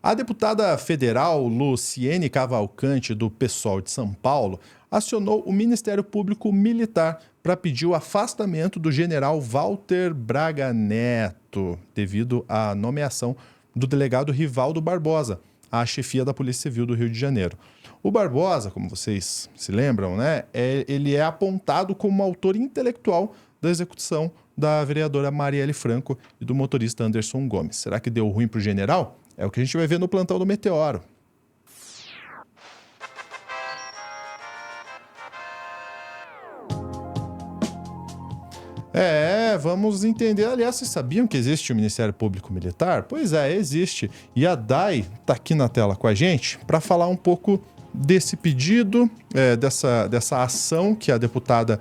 A deputada federal Luciene Cavalcante, do PSOL de São Paulo, acionou o Ministério Público Militar para pedir o afastamento do general Walter Braga Neto, devido à nomeação do delegado Rivaldo Barbosa à chefia da Polícia Civil do Rio de Janeiro. O Barbosa, como vocês se lembram, né, ele é apontado como autor intelectual da execução da vereadora Marielle Franco e do motorista Anderson Gomes. Será que deu ruim para o general? É o que a gente vai ver no plantão do Meteoro. Vamos entender. Aliás, vocês sabiam que existe o Ministério Público Militar? Pois é, existe. E a Dai está aqui na tela com a gente para falar um pouco desse pedido, dessa ação que a deputada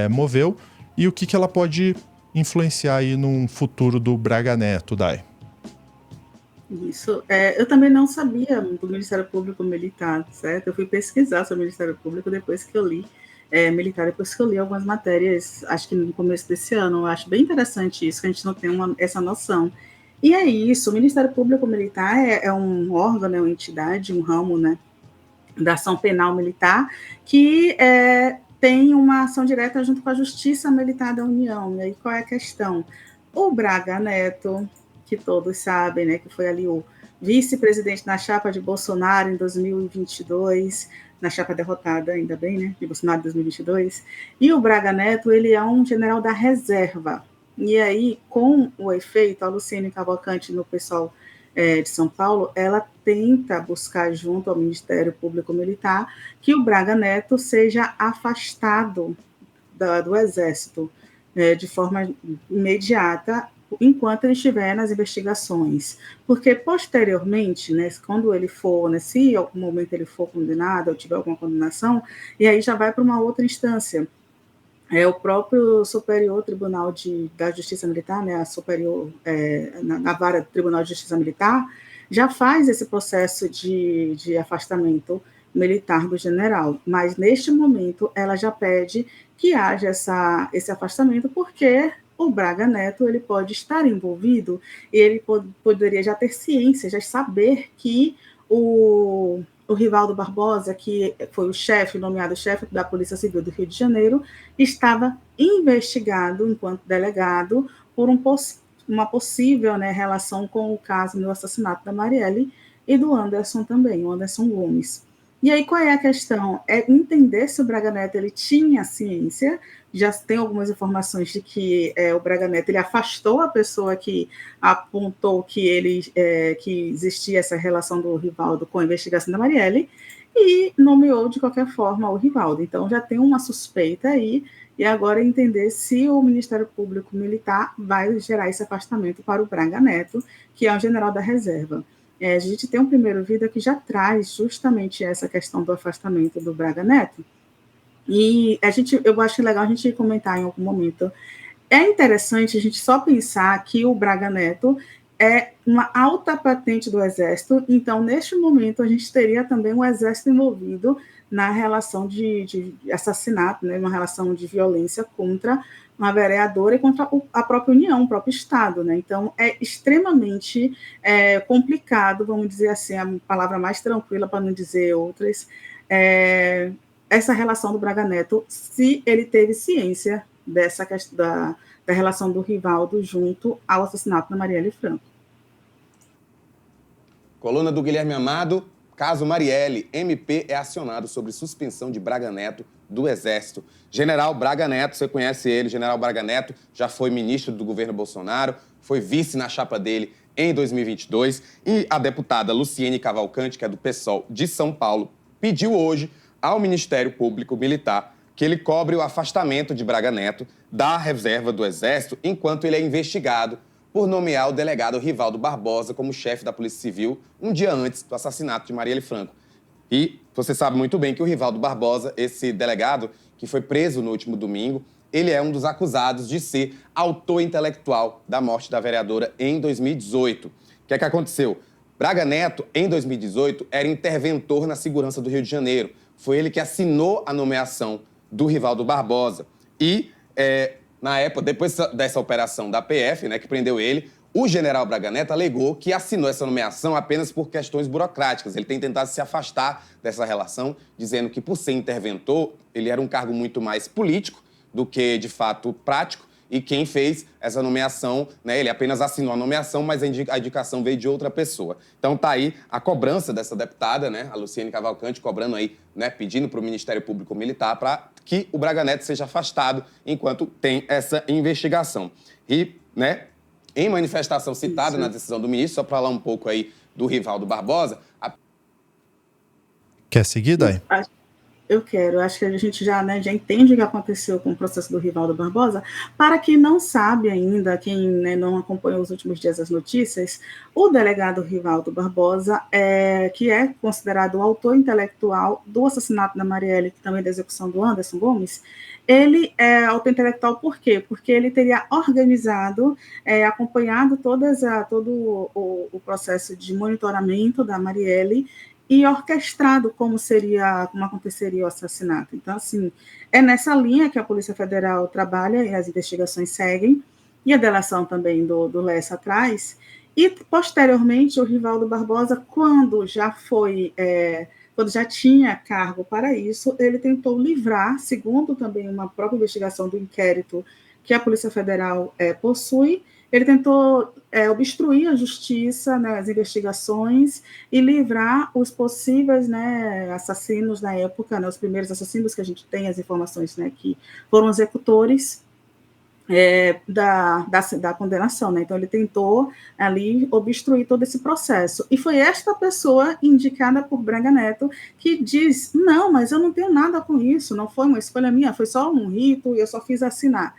moveu e o que ela pode influenciar aí num futuro do Braga Neto, Dai. Isso. Eu também não sabia do Ministério Público Militar, certo? Eu fui pesquisar sobre o Ministério Público depois que eu li militar, depois que eu li algumas matérias, acho que no começo desse ano. Eu acho bem interessante isso, que a gente não tem essa noção. E é isso, o Ministério Público Militar é um órgão, né, uma entidade, um ramo, né, da ação penal militar, que tem uma ação direta junto com a Justiça Militar da União. E aí qual é a questão? O Braga Neto, que todos sabem, né, que foi ali o vice-presidente na chapa de Bolsonaro em 2022, na chapa derrotada, ainda bem, né, de Bolsonaro em 2022, e o Braga Neto, ele é um general da reserva. E aí, com o efeito, a Luciene Cavalcante, no pessoal de São Paulo, ela tenta buscar junto ao Ministério Público Militar que o Braga Neto seja afastado do Exército de forma imediata, enquanto ele estiver nas investigações. Porque, posteriormente, né, quando ele for, né, se em algum momento ele for condenado ou tiver alguma condenação, e aí já vai para uma outra instância. O próprio Superior Tribunal da Justiça Militar, né, a superior, na vara do Tribunal de Justiça Militar, já faz esse processo de afastamento militar do general, mas neste momento ela já pede que haja esse afastamento, porque o Braga Neto ele pode estar envolvido e ele poderia já ter ciência, já saber que o Rivaldo Barbosa, que foi o nomeado chefe da Polícia Civil do Rio de Janeiro, estava investigado enquanto delegado por uma possível, né, relação com o caso do assassinato da Marielle e do Anderson também, o Anderson Gomes. E aí, qual é a questão? É entender se o Braga Neto ele tinha ciência. Já tem algumas informações de que o Braga Neto ele afastou a pessoa que apontou que existia essa relação do Rivaldo com a investigação da Marielle e nomeou de qualquer forma o Rivaldo. Então, já tem uma suspeita aí, e agora é entender se o Ministério Público Militar vai gerar esse afastamento para o Braga Neto, que é um general da reserva. A gente tem um primeiro vídeo que já traz justamente essa questão do afastamento do Braga Neto, e eu acho legal a gente comentar em algum momento. É interessante a gente só pensar que o Braga Neto é uma alta patente do Exército, então, neste momento, a gente teria também o Exército envolvido na relação de assassinato, né, uma relação de violência contra uma vereadora e contra a própria União, o próprio Estado. Né? Então, é extremamente complicado, vamos dizer assim, a palavra mais tranquila, para não dizer outras, essa relação do Braga Neto, se ele teve ciência dessa questão da relação do Rivaldo junto ao assassinato da Marielle Franco. Coluna do Guilherme Amado, caso Marielle, MP é acionado sobre suspensão de Braga Neto do Exército. General Braga Neto, você conhece ele, General Braga Neto, já foi ministro do governo Bolsonaro, foi vice na chapa dele em 2022, e a deputada Luciene Cavalcante, que é do PSOL de São Paulo, pediu hoje ao Ministério Público Militar que ele cobre o afastamento de Braga Neto da reserva do Exército enquanto ele é investigado por nomear o delegado Rivaldo Barbosa como chefe da Polícia Civil um dia antes do assassinato de Marielle Franco. E você sabe muito bem que o Rivaldo Barbosa, esse delegado que foi preso no último domingo, ele é um dos acusados de ser autor intelectual da morte da vereadora em 2018. O que é que aconteceu? Braga Neto, em 2018, era interventor na segurança do Rio de Janeiro. Foi ele que assinou a nomeação do Rivaldo Barbosa. E, na época, depois dessa operação da PF, né, que prendeu ele, O general Braga Neto alegou que assinou essa nomeação apenas por questões burocráticas. Ele tem tentado se afastar dessa relação, dizendo que, por ser interventor, ele era um cargo muito mais político do que, de fato, prático. E quem fez essa nomeação, né, ele apenas assinou a nomeação, mas a indicação veio de outra pessoa. Então tá aí a cobrança dessa deputada, né, a Luciene Cavalcante, cobrando aí, né, pedindo para o Ministério Público Militar para que o Braga Neto seja afastado enquanto tem essa investigação. E, né, em manifestação citada na decisão do ministro, só para falar um pouco aí do Rivaldo Barbosa... Quer seguir, Day? Eu quero. Acho que a gente já entende o que aconteceu com o processo do Rivaldo Barbosa. Para quem não sabe ainda, quem, né, não acompanhou os últimos dias as notícias, o delegado Rivaldo Barbosa, que é considerado o autor intelectual do assassinato da Marielle, e também da execução do Anderson Gomes, ele é autor intelectual por quê? Porque ele teria organizado, acompanhado todo o processo de monitoramento da Marielle e orquestrado como aconteceria o assassinato. Então, assim, é nessa linha que a Polícia Federal trabalha e as investigações seguem, e a delação também do Lessa atrás. E, posteriormente, o Rivaldo Barbosa, quando já tinha cargo para isso, ele tentou livrar, segundo também uma própria investigação do inquérito que a Polícia Federal possui, ele tentou obstruir a justiça, né, as investigações, e livrar os possíveis, né, assassinos na época, né, os primeiros assassinos que a gente tem, as informações, né, que foram executores da condenação. Né? Então, ele tentou ali obstruir todo esse processo. E foi esta pessoa, indicada por Braga Neto, que diz, não, mas eu não tenho nada com isso, não foi uma escolha minha, foi só um rito e eu só fiz assinar.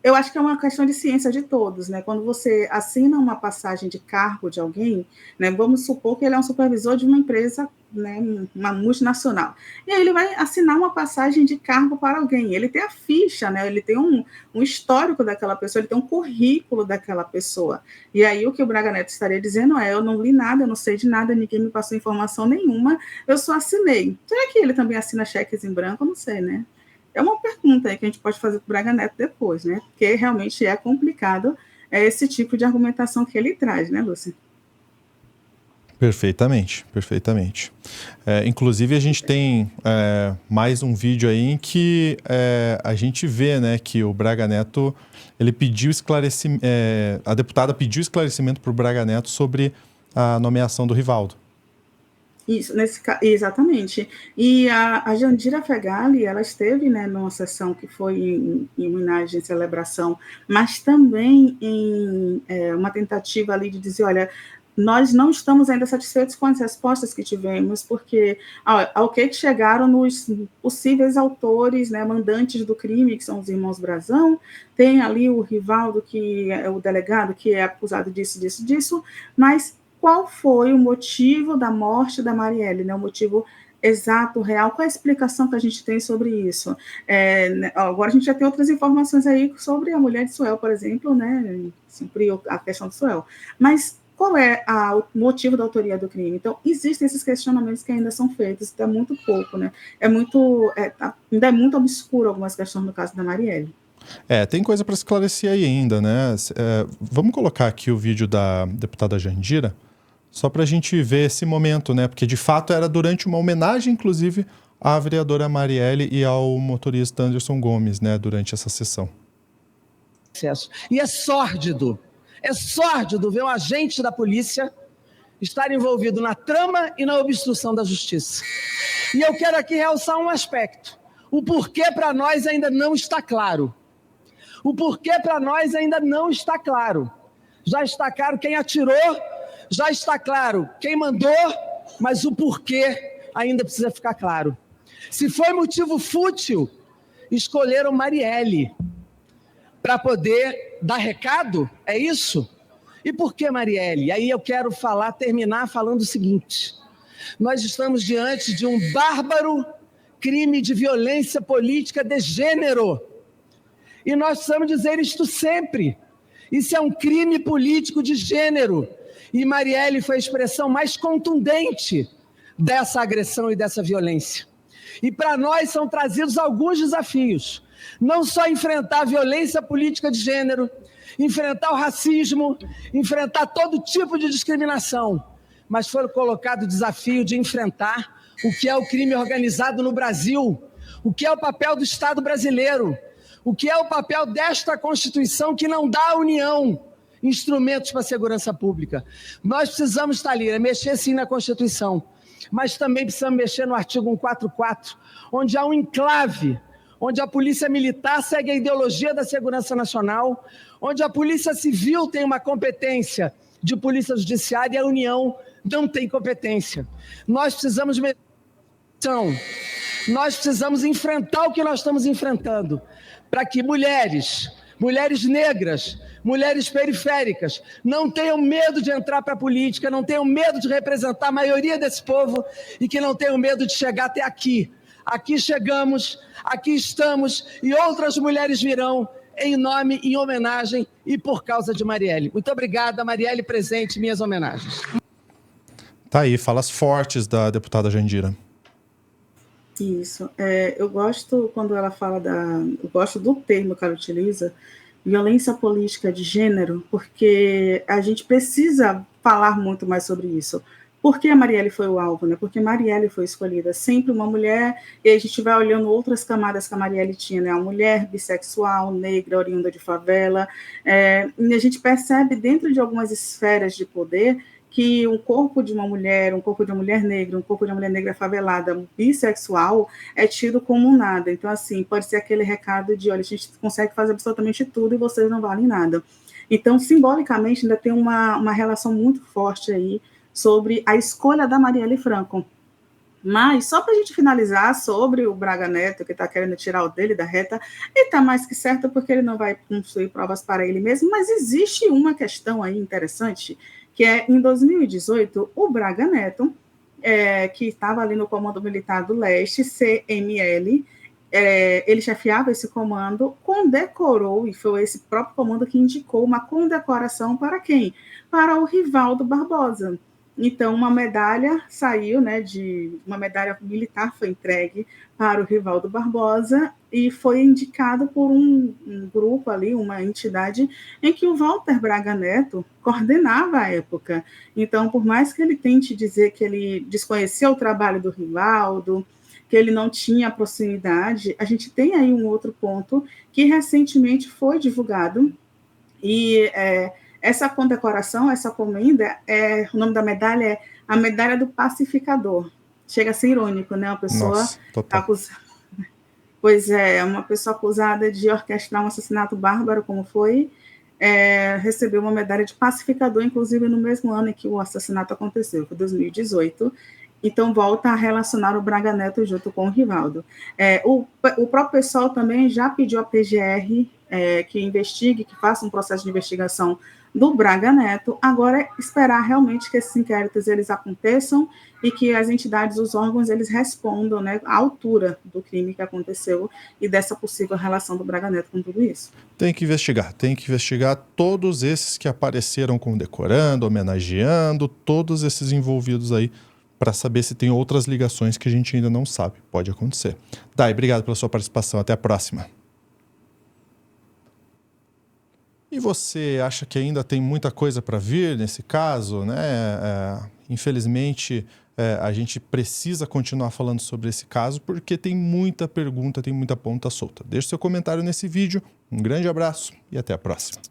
Eu acho que é uma questão de ciência de todos, né? Quando você assina uma passagem de cargo de alguém, né, vamos supor que ele é um supervisor de uma empresa, né, uma multinacional, e aí ele vai assinar uma passagem de cargo para alguém, ele tem a ficha, né, ele tem um histórico daquela pessoa, ele tem um currículo daquela pessoa, e aí o que o Braga Neto estaria dizendo eu não li nada, eu não sei de nada, ninguém me passou informação nenhuma, eu só assinei. Será que ele também assina cheques em branco? Eu não sei, né? É uma pergunta aí que a gente pode fazer para o Braga Neto depois, né? Porque realmente é complicado esse tipo de argumentação que ele traz, né, Lúcia? Perfeitamente, perfeitamente. Inclusive, a gente tem mais um vídeo aí em que a gente vê, né, que o Braga Neto, ele pediu esclarecimento, a deputada pediu esclarecimento para o Braga Neto sobre a nomeação do Rivaldo. Isso, exatamente. E a Jandira Fegali, ela esteve, né, numa sessão que foi em homenagem, celebração, mas também em uma tentativa ali de dizer, olha, nós não estamos ainda satisfeitos com as respostas que tivemos, porque ao que chegaram nos possíveis autores, né, mandantes do crime, que são os irmãos Brazão, tem ali o Rivaldo, que é o delegado, que é acusado disso, mas qual foi o motivo da morte da Marielle, né? O motivo exato, real, qual a explicação que a gente tem sobre isso? Agora a gente já tem outras informações aí sobre a mulher de Suel, por exemplo, né? Sempre a questão de Suel. Mas qual é o motivo da autoria do crime? Então, existem esses questionamentos que ainda são feitos, então é muito pouco, né? Ainda é muito obscuro algumas questões no caso da Marielle. Tem coisa para esclarecer aí ainda, né? Vamos colocar aqui o vídeo da deputada Jandira, só para a gente ver esse momento, né? Porque, de fato, era durante uma homenagem, inclusive, à vereadora Marielle e ao motorista Anderson Gomes, né? Durante essa sessão. E é sórdido ver um agente da polícia estar envolvido na trama e na obstrução da justiça. E eu quero aqui realçar um aspecto. O porquê para nós ainda não está claro. Já está claro quem atirou, já está claro quem mandou, mas o porquê ainda precisa ficar claro. Se foi motivo fútil, escolheram Marielle para poder dar recado, é isso? E por que Marielle? Aí eu quero terminar falando o seguinte: nós estamos diante de um bárbaro crime de violência política de gênero. E nós precisamos dizer isto sempre. Isso é um crime político de gênero. E Marielle foi a expressão mais contundente dessa agressão e dessa violência. E para nós são trazidos alguns desafios. Não só enfrentar a violência política de gênero, enfrentar o racismo, enfrentar todo tipo de discriminação. Mas foi colocado o desafio de enfrentar o que é o crime organizado no Brasil, o que é o papel do Estado brasileiro, o que é o papel desta Constituição que não dá à União instrumentos para a segurança pública. Nós precisamos, Thalira, mexer sim na Constituição, mas também precisamos mexer no artigo 144, onde há um enclave, onde a Polícia Militar segue a ideologia da segurança nacional, onde a Polícia Civil tem uma competência de Polícia Judiciária e a União não tem competência. Nós precisamos enfrentar o que nós estamos enfrentando, para que mulheres negras, mulheres periféricas, não tenham medo de entrar para a política, não tenham medo de representar a maioria desse povo e que não tenham medo de chegar até aqui. Aqui chegamos, aqui estamos e outras mulheres virão em nome, em homenagem e por causa de Marielle. Muito obrigada, Marielle presente, minhas homenagens. Tá aí, falas fortes da deputada Jandira. Isso. Eu gosto quando ela fala eu gosto do termo que ela utiliza, violência política de gênero, porque a gente precisa falar muito mais sobre isso. Por que a Marielle foi o alvo, né? Porque Marielle foi escolhida sempre uma mulher, e a gente vai olhando outras camadas que a Marielle tinha, né? A mulher bissexual, negra, oriunda de favela, e a gente percebe dentro de algumas esferas de poder que um corpo de uma mulher negra, um corpo de uma mulher negra favelada, bissexual, é tido como nada. Então, assim, pode ser aquele recado de, olha, a gente consegue fazer absolutamente tudo e vocês não valem nada. Então, simbolicamente, ainda tem uma relação muito forte aí sobre a escolha da Marielle Franco. Mas, só para a gente finalizar sobre o Braga Neto, que está querendo tirar o dele da reta, ele está mais que certo porque ele não vai construir provas para ele mesmo, mas existe uma questão aí interessante, que em 2018, o Braga Neto, que estava ali no Comando Militar do Leste, CML, ele chefiava esse comando, condecorou, e foi esse próprio comando que indicou uma condecoração para quem? Para o Rivaldo Barbosa. Então, uma medalha saiu, né, uma medalha militar foi entregue para o Rivaldo Barbosa e foi indicado por um grupo ali, uma entidade em que o Walter Braga Neto coordenava a época. Então, por mais que ele tente dizer que ele desconhecia o trabalho do Rivaldo, que ele não tinha proximidade, a gente tem aí um outro ponto que recentemente foi divulgado e essa condecoração, essa comenda, o nome da medalha é a Medalha do Pacificador. Chega a ser irônico, né? Uma pessoa acusada. Pois uma pessoa acusada de orquestrar um assassinato bárbaro, como foi, recebeu uma medalha de pacificador, inclusive no mesmo ano em que o assassinato aconteceu, foi 2018. Então, volta a relacionar o Braga Neto junto com o Rivaldo. O próprio pessoal também já pediu à PGR que investigue, que faça um processo de investigação do Braga Neto. Agora é esperar realmente que esses inquéritos eles aconteçam e que as entidades, os órgãos, eles respondam, né, à altura do crime que aconteceu e dessa possível relação do Braga Neto com tudo isso. Tem que investigar todos esses que apareceram condecorando, homenageando, todos esses envolvidos aí, para saber se tem outras ligações que a gente ainda não sabe. Pode acontecer. Dai, obrigado pela sua participação. Até a próxima. E você acha que ainda tem muita coisa para vir nesse caso, né? Infelizmente, a gente precisa continuar falando sobre esse caso porque tem muita pergunta, tem muita ponta solta. Deixe seu comentário nesse vídeo. Um grande abraço e até a próxima.